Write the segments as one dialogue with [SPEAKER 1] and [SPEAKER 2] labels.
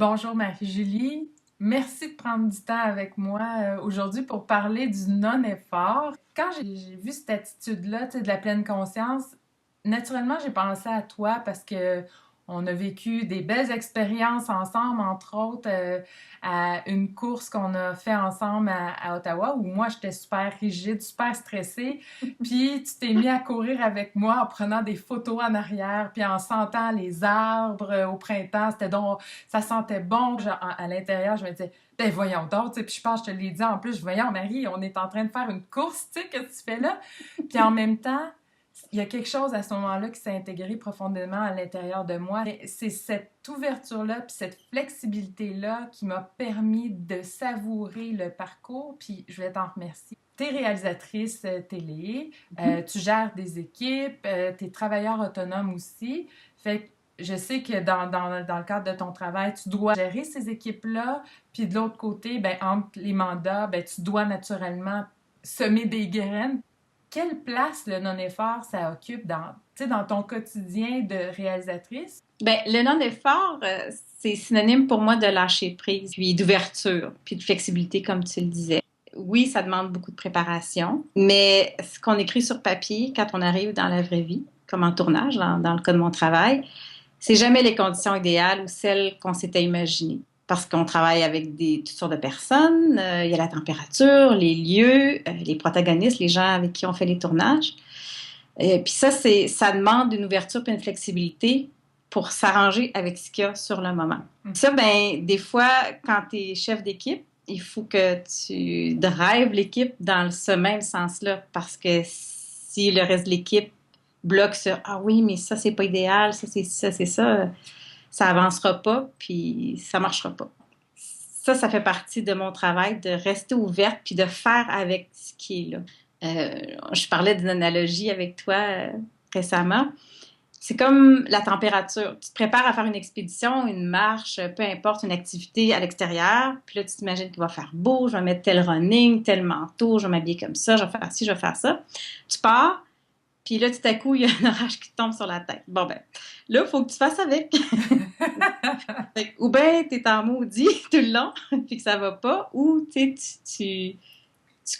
[SPEAKER 1] Bonjour Marie-Julie. Merci de prendre du temps avec moi aujourd'hui pour parler du non-effort. Quand j'ai vu cette attitude-là, tu sais, de la pleine conscience, naturellement, j'ai pensé à toi parce que on a vécu des belles expériences ensemble, entre autres à une course qu'on a fait ensemble à Ottawa où moi j'étais super rigide, super stressée. Puis tu t'es mis à courir avec moi en prenant des photos en arrière, puis en sentant les arbres au printemps. C'était donc ça sentait bon. Genre, à l'intérieur, je me disais, ben voyons donc, tu sais, puis je pense que je te l'ai dit en plus, voyons Marie, on est en train de faire une course, tu sais, qu'est-ce que tu fais là? Puis en même temps, il y a quelque chose à ce moment-là qui s'est intégré profondément à l'intérieur de moi. C'est cette ouverture-là, puis cette flexibilité-là qui m'a permis de savourer le parcours, puis je vais t'en remercier. T'es réalisatrice télé, tu gères des équipes, t'es travailleur autonome aussi. Fait que je sais que dans le cadre de ton travail, tu dois gérer ces équipes-là, puis de l'autre côté, ben, entre les mandats, ben, tu dois naturellement semer des graines. Quelle place le non-effort, ça occupe dans ton quotidien de réalisatrice?
[SPEAKER 2] Ben, le non-effort, c'est synonyme pour moi de lâcher prise, puis d'ouverture, puis de flexibilité, comme tu le disais. Oui, ça demande beaucoup de préparation, mais ce qu'on écrit sur papier quand on arrive dans la vraie vie, comme en tournage, dans le cas de mon travail, c'est jamais les conditions idéales ou celles qu'on s'était imaginées. Parce qu'on travaille avec toutes sortes de personnes, il y a la température, les lieux, les protagonistes, les gens avec qui on fait les tournages. Puis ça demande une ouverture et une flexibilité pour s'arranger avec ce qu'il y a sur le moment. Ça, ben, des fois, quand tu es chef d'équipe, il faut que tu drives l'équipe dans ce même sens-là, parce que si le reste de l'équipe bloque sur « Ah oui, mais ça, c'est pas idéal, ça avancera pas, puis ça marchera pas. » Ça fait partie de mon travail, de rester ouverte puis de faire avec ce qui est là. Je parlais d'une analogie avec toi récemment. C'est comme la température. Tu te prépares à faire une expédition, une marche, peu importe, une activité à l'extérieur. Puis là, tu t'imagines qu'il va faire beau, je vais mettre tel running, tel manteau, je vais m'habiller comme ça, je vais faire ci, je vais faire ça. Tu pars, puis là, tout à coup, il y a un orage qui te tombe sur la tête. Bon, ben, là, il faut que tu fasses avec. Ou bien, tu es en maudit tout le long, puis que ça va pas, ou tu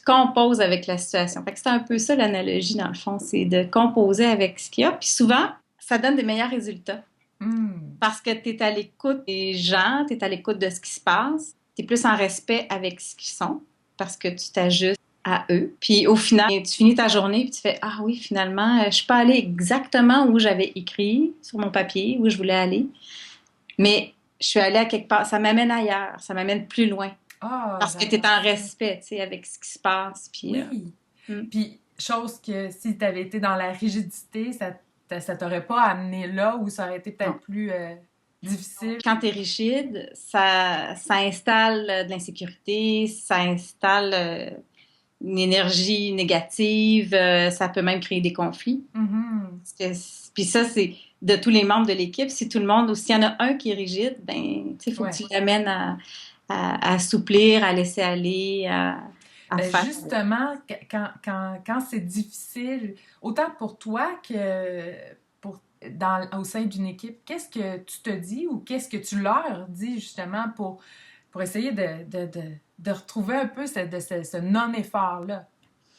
[SPEAKER 2] composes avec la situation. Fait que c'est un peu ça l'analogie, dans le fond, c'est de composer avec ce qu'il y a. Puis souvent, ça donne des meilleurs résultats.
[SPEAKER 1] Hmm.
[SPEAKER 2] Parce que tu es à l'écoute des gens, tu es à l'écoute de ce qui se passe, tu es plus en respect avec ce qu'ils sont, parce que tu t'ajustes à eux. Puis au final, tu finis ta journée puis tu fais ah oui, finalement, je suis pas allée exactement où j'avais écrit sur mon papier, où je voulais aller, mais je suis allée à quelque part, ça m'amène ailleurs, ça m'amène plus loin.
[SPEAKER 1] Ah,
[SPEAKER 2] Parce que tu es
[SPEAKER 1] j'adore
[SPEAKER 2] en
[SPEAKER 1] ça.
[SPEAKER 2] respect, tu sais, avec ce qui se passe. Puis,
[SPEAKER 1] Oui.
[SPEAKER 2] hmm.
[SPEAKER 1] Puis, chose que si tu avais été dans la rigidité, ça t'aurait pas amené là ou ça aurait été
[SPEAKER 2] Non.
[SPEAKER 1] peut-être plus difficile.
[SPEAKER 2] Quand tu es rigide, ça installe de l'insécurité, ça installe une énergie négative, ça peut même créer des conflits.
[SPEAKER 1] Mhm.
[SPEAKER 2] Puis ça, c'est de tous les membres de l'équipe. Si tout le monde, ou s'il y en a un qui est rigide, ben, tu sais, il faut que
[SPEAKER 1] Ouais.
[SPEAKER 2] tu l'amènes à assouplir, à laisser aller, à
[SPEAKER 1] Ben
[SPEAKER 2] faire.
[SPEAKER 1] justement, quand c'est difficile, autant pour toi que au sein d'une équipe, qu'est-ce que tu te dis ou qu'est-ce que tu leur dis justement pour essayer de retrouver un peu ce non-effort-là,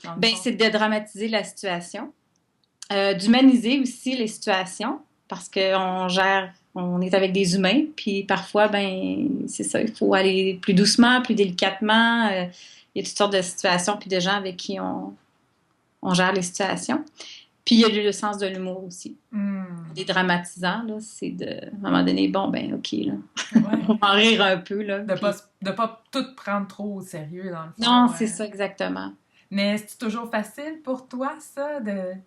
[SPEAKER 1] dans le
[SPEAKER 2] Ben,
[SPEAKER 1] fond?
[SPEAKER 2] c'est de dramatiser la situation, d'humaniser aussi les situations, parce qu'on gère, on est avec des humains, puis parfois, ben, c'est ça, il faut aller plus doucement, plus délicatement. Il y a toutes sortes de situations, puis de gens avec qui on gère les situations. Puis il y a le sens de l'humour aussi.
[SPEAKER 1] Hmm.
[SPEAKER 2] Des dramatisants, là, c'est de, à un moment donné, bon, ben, OK, là,
[SPEAKER 1] Ouais.
[SPEAKER 2] on va en rire un peu, là, puis...
[SPEAKER 1] De pas tout prendre trop au sérieux, dans le
[SPEAKER 2] Non,
[SPEAKER 1] fond.
[SPEAKER 2] c'est ça, exactement.
[SPEAKER 1] Mais c'est toujours facile pour toi, ça,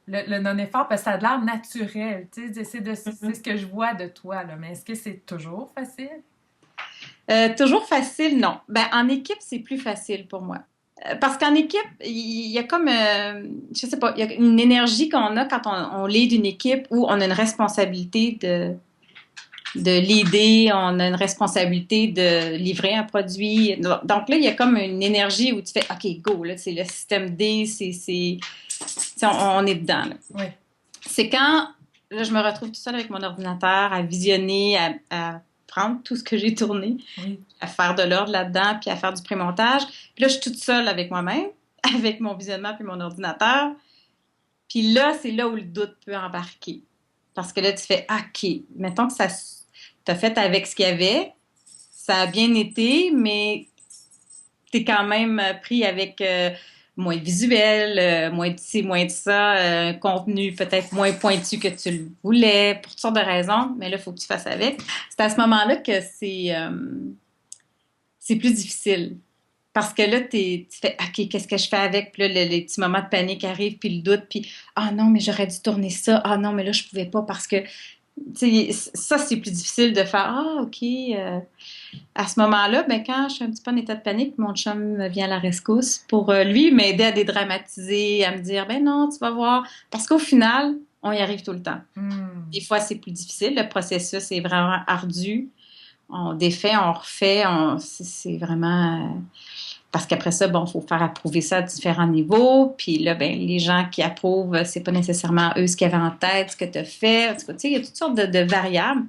[SPEAKER 1] le non-effort? Parce que ça a l'air naturel, tu sais, c'est ce que je vois de toi, là. Mais est-ce que c'est toujours facile?
[SPEAKER 2] Toujours facile, non. Ben, en équipe, c'est plus facile pour moi. Parce qu'en équipe, il y a comme, je sais pas, il y a une énergie qu'on a quand on lead une équipe où on a une responsabilité de leader, on a une responsabilité de livrer un produit. Donc là, il y a comme une énergie où tu fais, OK, go, là, c'est le système D, on est dedans, là.
[SPEAKER 1] Oui.
[SPEAKER 2] C'est quand, là, je me retrouve tout seul avec mon ordinateur à visionner, prendre tout ce que j'ai tourné,
[SPEAKER 1] Oui.
[SPEAKER 2] à faire de l'ordre là-dedans, puis à faire du pré-montage. Puis là, je suis toute seule avec moi-même, avec mon visionnement puis mon ordinateur. Puis là, c'est là où le doute peut embarquer. Parce que là, tu fais, OK, mettons que ça t'as fait avec ce qu'il y avait, ça a bien été, mais t'es quand même pris avec moins de visuel, moins de ci, moins de ça, un contenu peut-être moins pointu que tu le voulais, pour toutes sortes de raisons, mais là, il faut que tu fasses avec. C'est à ce moment-là que c'est plus difficile. Parce que là, tu fais, OK, qu'est-ce que je fais avec? Puis là, les petits moments de panique arrivent, puis le doute, puis ah non, mais j'aurais dû tourner ça. Ah non, mais là, je pouvais pas parce que, tu sais, ça, c'est plus difficile de faire, ah, OK. À ce moment-là, ben, quand je suis un petit peu en état de panique, mon chum me vient à la rescousse pour lui m'aider à dédramatiser, à me dire, ben non, tu vas voir. Parce qu'au final, on y arrive tout le temps. Des fois, c'est plus difficile. Le processus est vraiment ardu. On défait, on refait. C'est vraiment. Parce qu'après ça, bon, il faut faire approuver ça à différents niveaux. Puis là, ben, les gens qui approuvent, c'est pas nécessairement eux ce qu'ils avaient en tête, ce que tu as fait. En tout cas, tu sais, il y a toutes sortes de variables.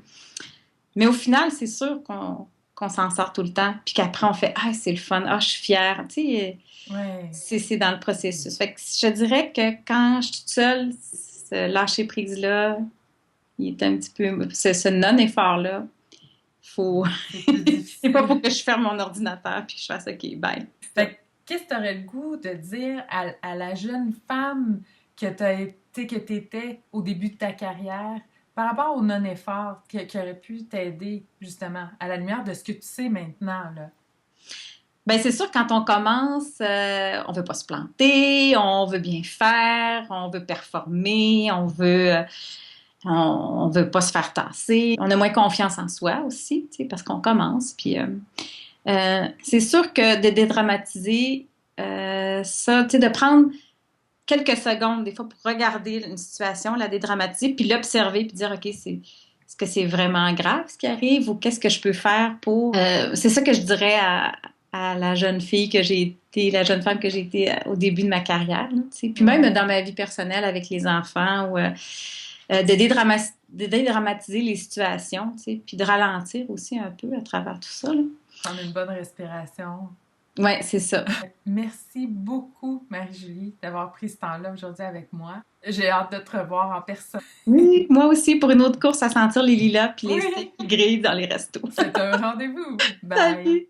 [SPEAKER 2] Mais au final, c'est sûr qu'on s'en sort tout le temps. Puis qu'après, on fait ah, c'est le fun, ah, je suis fière. Tu sais,
[SPEAKER 1] Ouais.
[SPEAKER 2] c'est dans le processus. Fait que je dirais que quand je suis toute seule, ce lâcher-prise-là, il est un petit peu. Ce non-effort-là, faut.
[SPEAKER 1] C'est plus
[SPEAKER 2] C'est pas pour
[SPEAKER 1] difficile.
[SPEAKER 2] que je ferme mon ordinateur puis que je fasse OK, bye.
[SPEAKER 1] Fait que, qu'est-ce que tu aurais le goût de dire à la jeune femme que tu as été, que tu étais au début de ta carrière par rapport au non-effort qui aurait pu t'aider justement à la lumière de ce que tu sais maintenant, là?
[SPEAKER 2] Ben c'est sûr, quand on commence, on veut pas se planter, on veut bien faire, on veut performer, on veut pas se faire tasser. On a moins confiance en soi aussi, tu sais, parce qu'on commence. Puis c'est sûr que de dédramatiser ça, tu sais, de prendre quelques secondes des fois pour regarder une situation, la dédramatiser, puis l'observer, puis dire, OK, est-ce que c'est vraiment grave ce qui arrive ou qu'est-ce que je peux faire pour... c'est ça que je dirais à la jeune fille que j'ai été, la jeune femme que j'ai été au début de ma carrière, là, tu sais. Puis même dans ma vie personnelle avec les enfants, ou de dédramatiser les situations, tu sais, puis de ralentir aussi un peu à travers tout ça, là.
[SPEAKER 1] Prendre une bonne respiration.
[SPEAKER 2] Ouais, c'est ça.
[SPEAKER 1] Merci beaucoup, Marie-Julie, d'avoir pris ce temps-là aujourd'hui avec moi. J'ai hâte de te revoir en personne.
[SPEAKER 2] Oui, moi aussi, pour une autre course, à sentir les lilas puis les
[SPEAKER 1] Oui,
[SPEAKER 2] steaks qui grillent dans les restos.
[SPEAKER 1] c'est un rendez-vous. Bye!
[SPEAKER 2] Salut!